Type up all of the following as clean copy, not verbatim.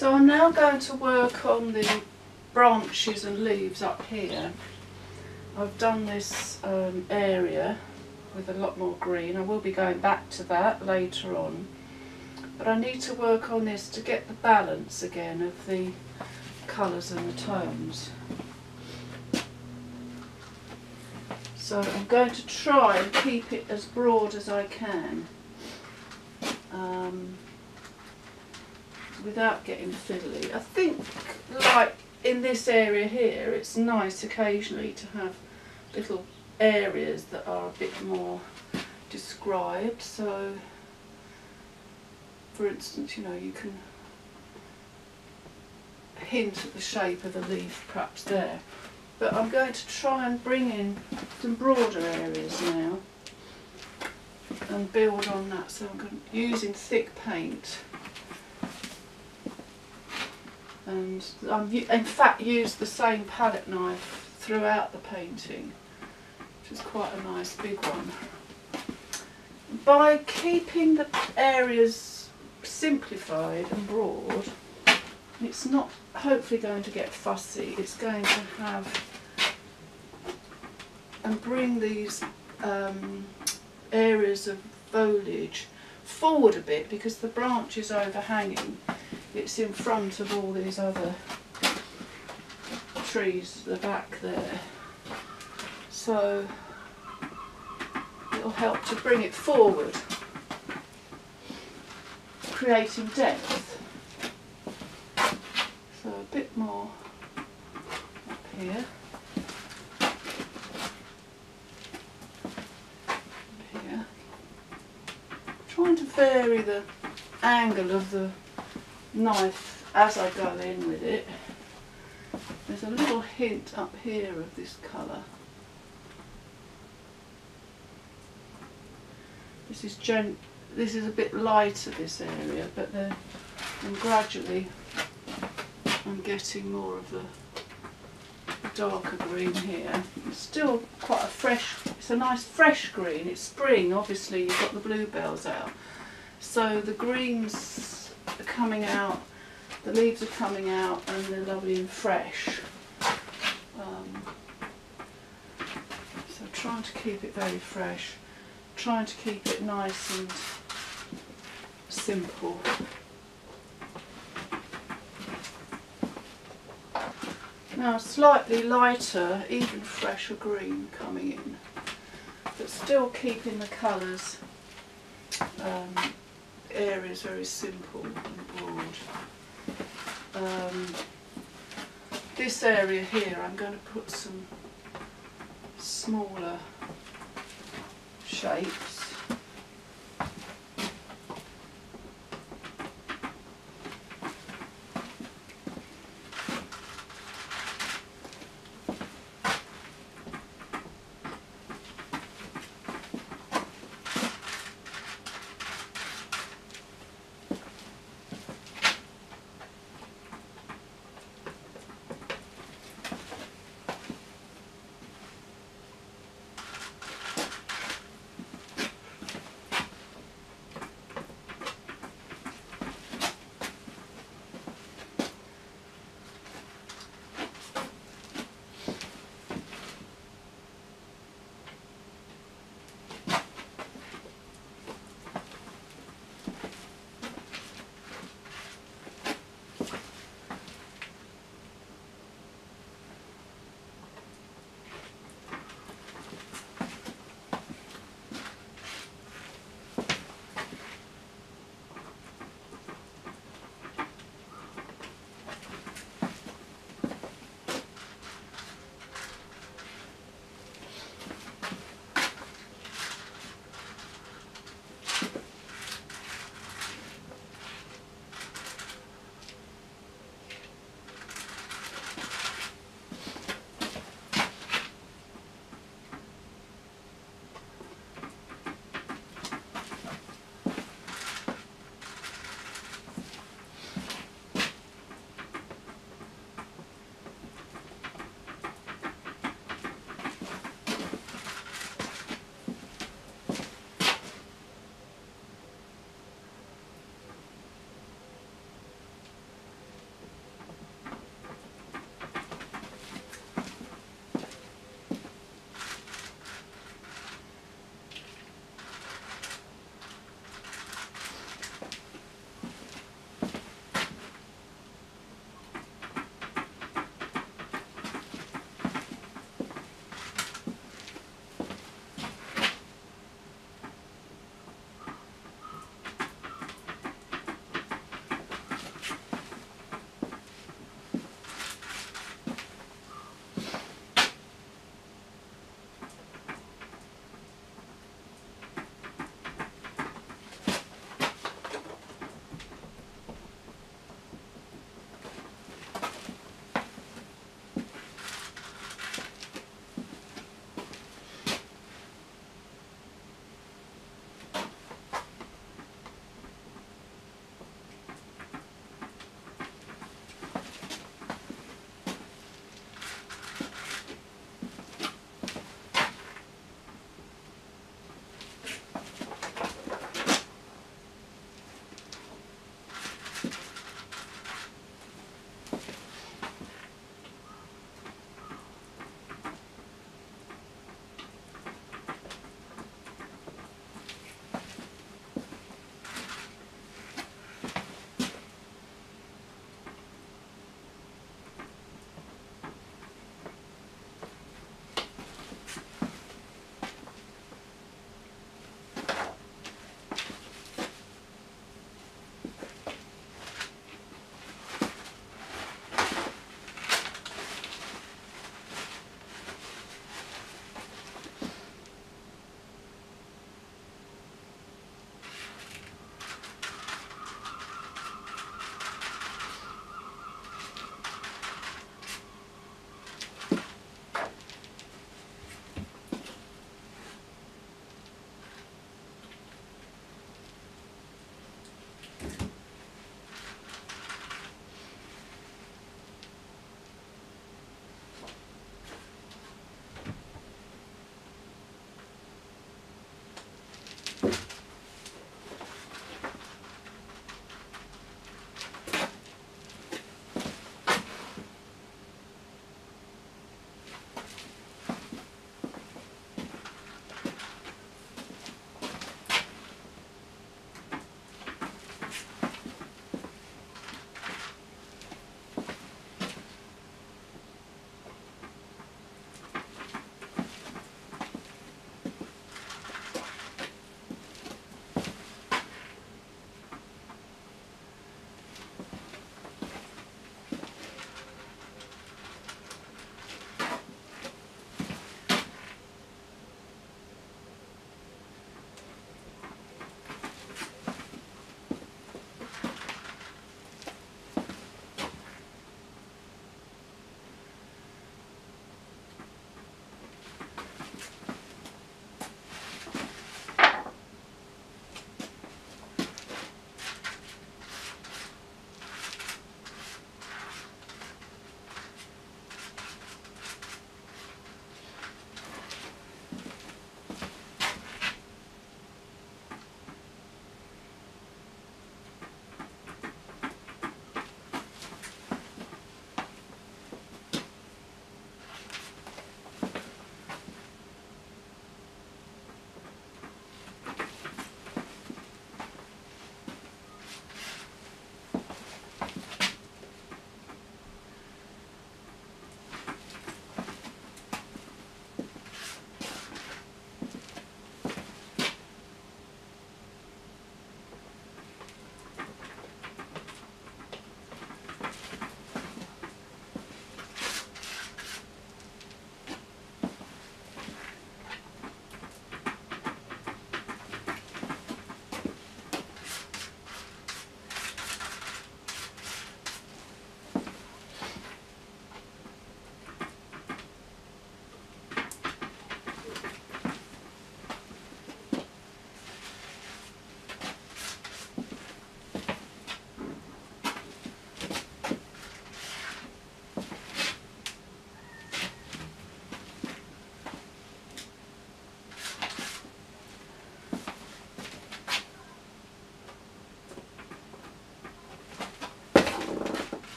So I'm now going to work on the branches and leaves up here. I've done this area with a lot more green. I will be going back to that later on. But I need to work on this to get the balance again of the colours and the tones. So I'm going to try and keep it as broad as I can without getting fiddly. I think, like in this area here, it's nice occasionally to have little areas that are a bit more described. So for instance, you know, you can hint at the shape of the leaf perhaps there. But I'm going to try and bring in some broader areas now and build on that. So I'm using thick paint, and I'm in fact used the same palette knife throughout the painting, which is quite a nice big one. By keeping the areas simplified and broad, it's not hopefully going to get fussy. It's going to have and bring these areas of foliage forward a bit, because the branch is overhanging. It's in front of all these other trees at the back there. So it'll help to bring it forward, creating depth. So a bit more up here. Here. Trying to vary the angle of the knife as I go in with it. There's a little hint up here of this colour. This is a bit lighter, this area, but then gradually I'm getting more of the darker green here. It's still quite a fresh, it's a nice fresh green. It's spring, obviously you've got the bluebells out. So the greens are coming out, the leaves are coming out, and they're lovely and fresh. So trying to keep it very fresh, trying to keep it nice and simple. Now slightly lighter, even fresher green coming in, but still keeping the colours, areas very simple and broad. This area here I'm going to put some smaller shapes.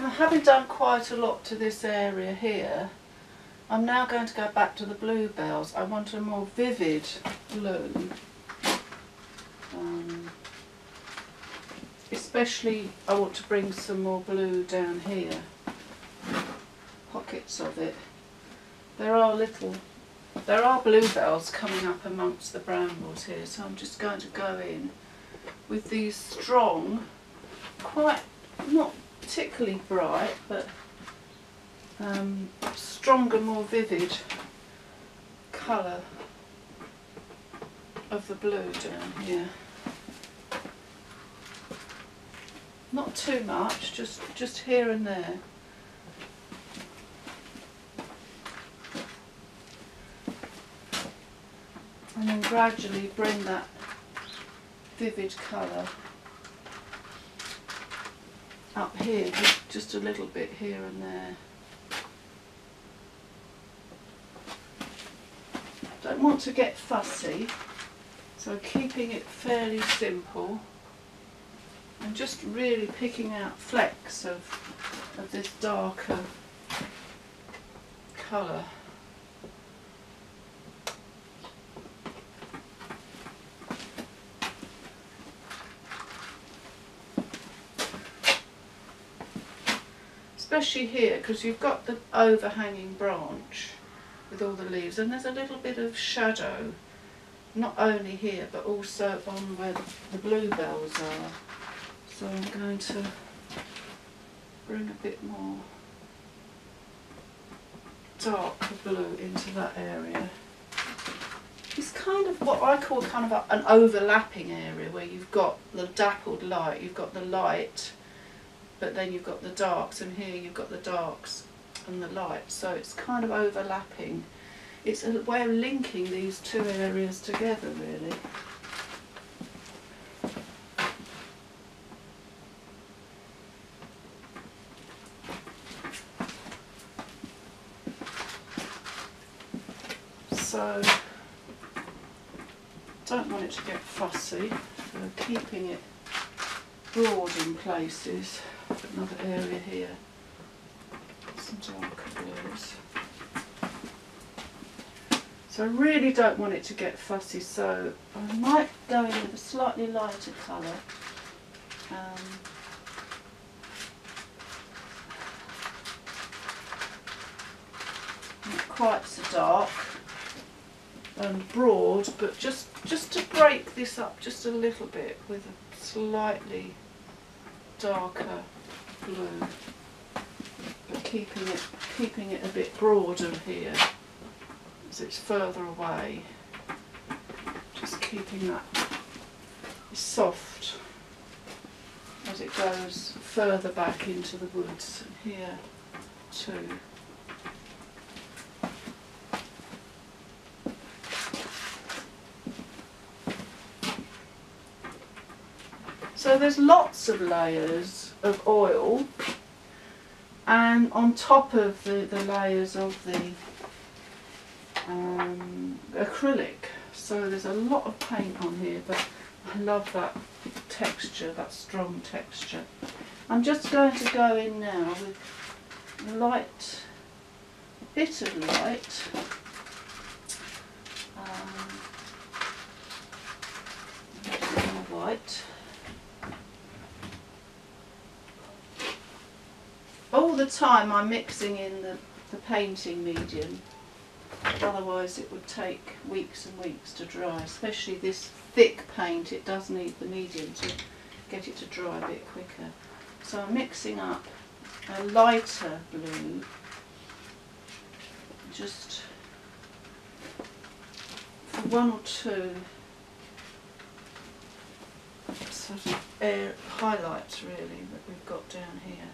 having done quite a lot to this area here, I'm now going to go back to the bluebells. I want a more vivid blue. Especially I want to bring some more blue down here. Pockets of it. There are bluebells coming up amongst the brambles here, so I'm just going to go in with these strong, quite not particularly bright, but stronger, more vivid colour of the blue down here. Not too much, just here and there. And then gradually bring that vivid colour up here, just a little bit here and there. Don't want to get fussy, so keeping it fairly simple and just really picking out flecks of this darker colour. Especially here, because you've got the overhanging branch with all the leaves, and there's a little bit of shadow, not only here but also on where the bluebells are. So I'm going to bring a bit more dark blue into that area. It's kind of what I call kind of an overlapping area, where you've got the dappled light, you've got the light, but then you've got the darks, and here you've got the darks and the light, so it's kind of overlapping. It's a way of linking these two areas together, really. So, don't want it to get fussy, so keeping it broad in places. Another area here, some darker blues. So I really don't want it to get fussy, so I might go in with a slightly lighter colour. Not quite so dark and broad, but just to break this up just a little bit with a slightly darker blue, but keeping it a bit broader here as it's further away. Just keeping that soft as it goes further back into the woods, and here too. So there's lots of layers of oil, and on top of the layers of the acrylic. So there's a lot of paint on here, but I love that texture, that strong texture. I'm just going to go in now with light, a bit of light. White. All the time I'm mixing in the painting medium, otherwise it would take weeks and weeks to dry, especially this thick paint. It does need the medium to get it to dry a bit quicker. So I'm mixing up a lighter blue, just for one or two sort of highlights really that we've got down here.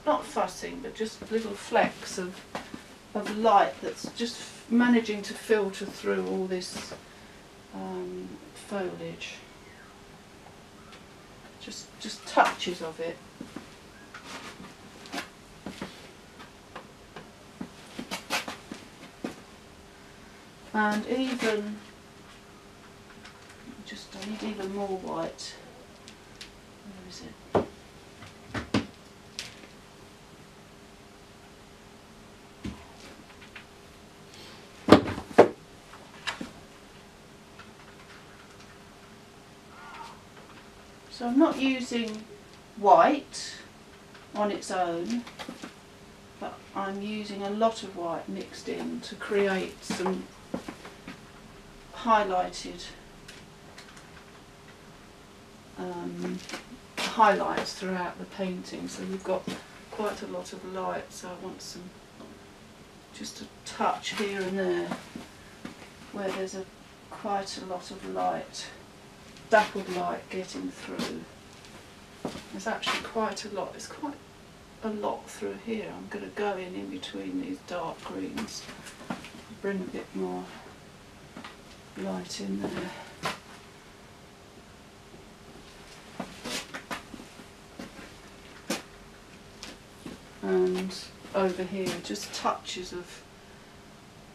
Not fussing, but just little flecks of light that's just managing to filter through all this foliage. Just touches of it. And even, I need even more white. Where is it? So I'm not using white on its own, but I'm using a lot of white mixed in to create some highlighted highlights throughout the painting. So we've got quite a lot of light, so I want some, just a touch here and there where there's quite a lot of light, dappled light getting through. There's actually quite a lot, there's quite a lot through here. I'm going to go in between these dark greens, bring a bit more light in there. And over here just touches of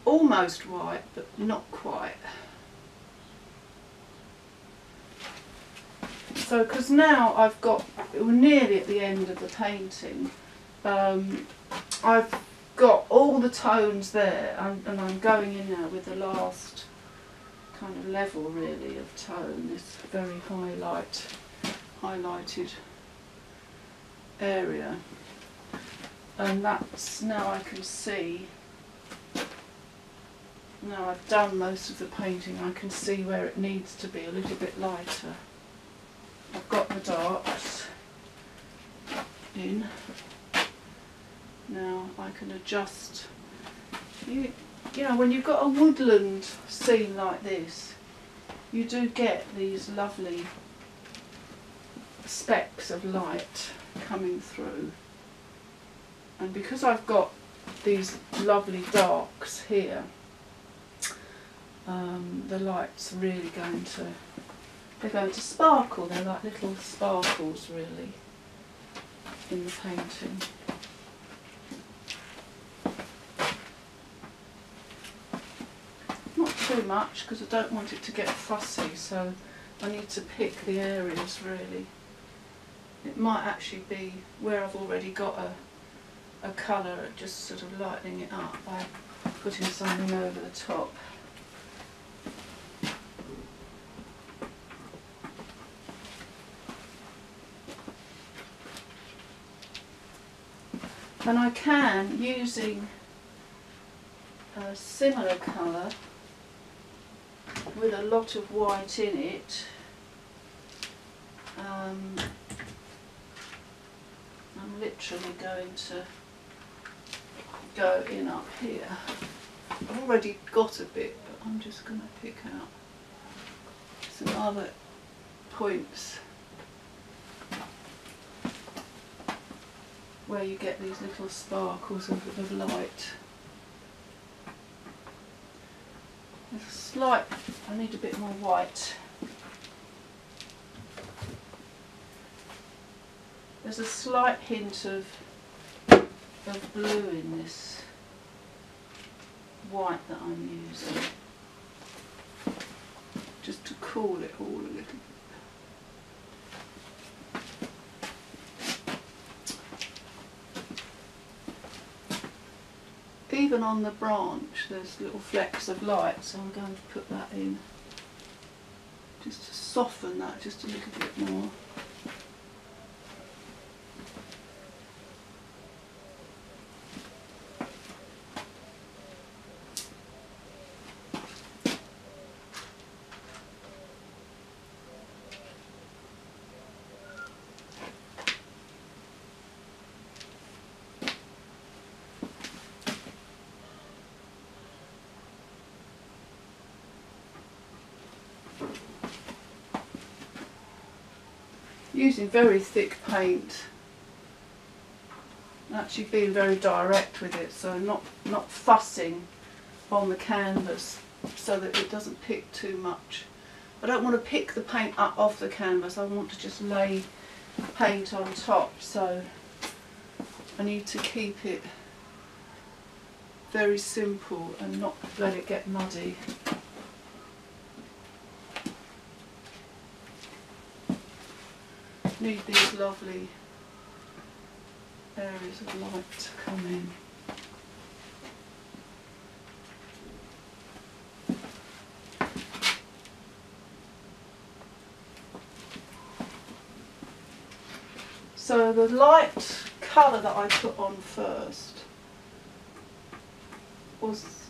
almost white but not quite. So because now we're nearly at the end of the painting, I've got all the tones there, and I'm going in now with the last kind of level really of tone, this very highlighted area. And that's, now I can see, now I've done most of the painting, I can see where it needs to be a little bit lighter. I've got the darks in. Now I can adjust. You know, when you've got a woodland scene like this, you do get these lovely specks of light coming through. And because I've got these lovely darks here, the light's really they're going to sparkle. They're like little sparkles really in the painting. Not too much because I don't want it to get fussy, so I need to pick the areas really. It might actually be where I've already got a colour, just sort of lightening it up by putting something over the top. And I can, using a similar colour with a lot of white in it, I'm literally going to go in up here. I've already got a bit, but I'm just going to pick out some other points where you get these little sparkles of light. There's a slight, I need a bit more white. There's a slight hint of blue in this white that I'm using, just to cool it all a little bit. Even on the branch there's little flecks of light, so I'm going to put that in just to soften that just a little bit more. Using very thick paint, actually being very direct with it, so not fussing on the canvas so that it doesn't pick too much. I don't want to pick the paint up off the canvas, I want to just lay paint on top, so I need to keep it very simple and not let it get muddy. Need these lovely areas of light to come in. So the light colour that I put on first was,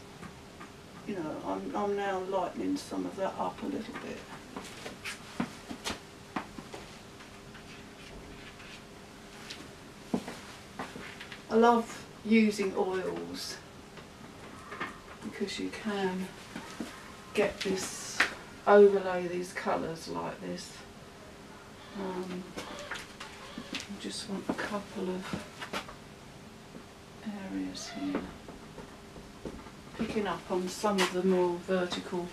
you know, I'm now lightening some of that up a little bit. I love using oils because you can get this, overlay these colours like this. I just want a couple of areas here, picking up on some of the more vertical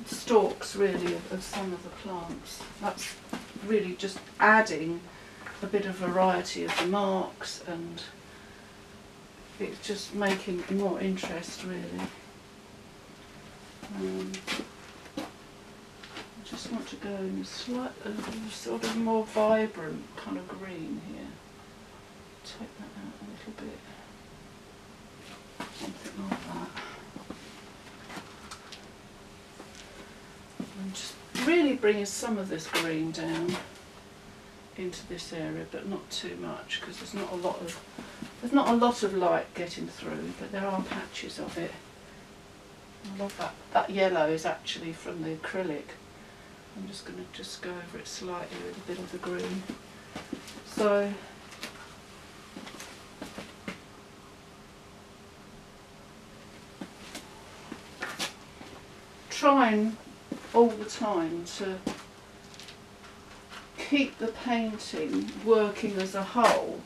stalks really of some of the plants. That's really just adding a bit of variety of the marks, and it's just making more interest really. I just want to go in a sort of more vibrant kind of green here. Take that out a little bit, something like that. And just really bringing some of this green down into this area, but not too much, because there's not a lot of light getting through, but there are patches of it. I love that. That yellow is actually from the acrylic. I'm just going to go over it slightly with a bit of the green. So trying all the time to keep the painting working as a whole,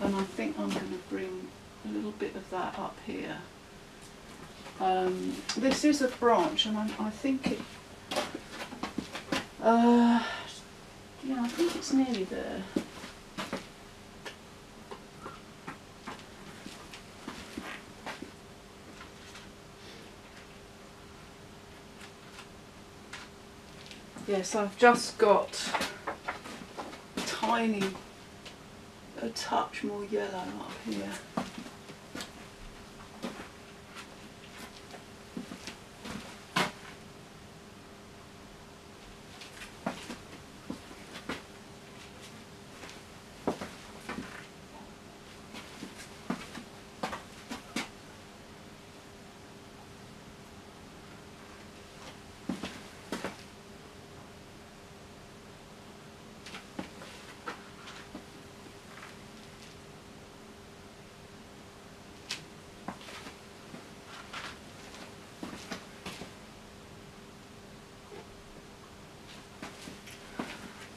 and I think I'm going to bring a little bit of that up here. This is a branch, and I think it, yeah, I think it's nearly there. Yes, I've just got a touch more yellow up here.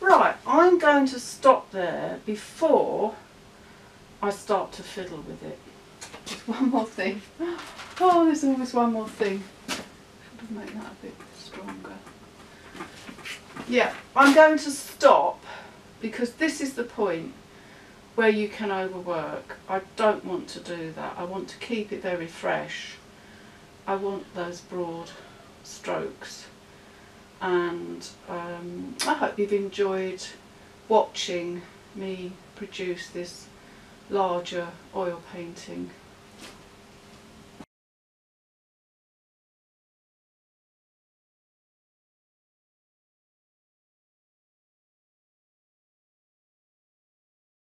Right, I'm going to stop there before I start to fiddle with it. There's one more thing. Oh, there's always one more thing. Should have made that a bit stronger. Yeah, I'm going to stop because this is the point where you can overwork. I don't want to do that. I want to keep it very fresh. I want those broad strokes. And I hope you've enjoyed watching me produce this larger oil painting.